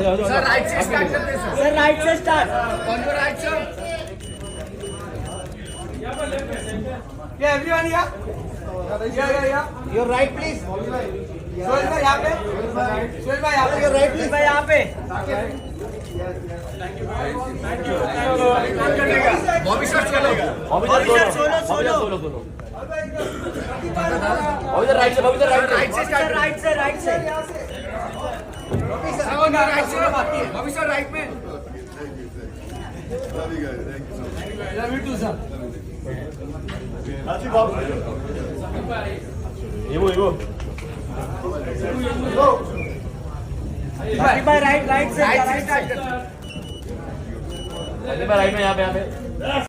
Sir right से start करते हैं सर राइट से स्टार्ट कौन को राइट से Yeah, everyone here. Yeah. Your right please Sohail भाई यहाँ पे. सोहेल भाई यहाँ पे. योर राइट प्लीज भाई यहाँ पे बॉबी शॉट चलो सोलो राइट से राइट से बॉबी शॉट राइट में Love you too, sir. इवो भाई राइट से राइट में यहाँ पे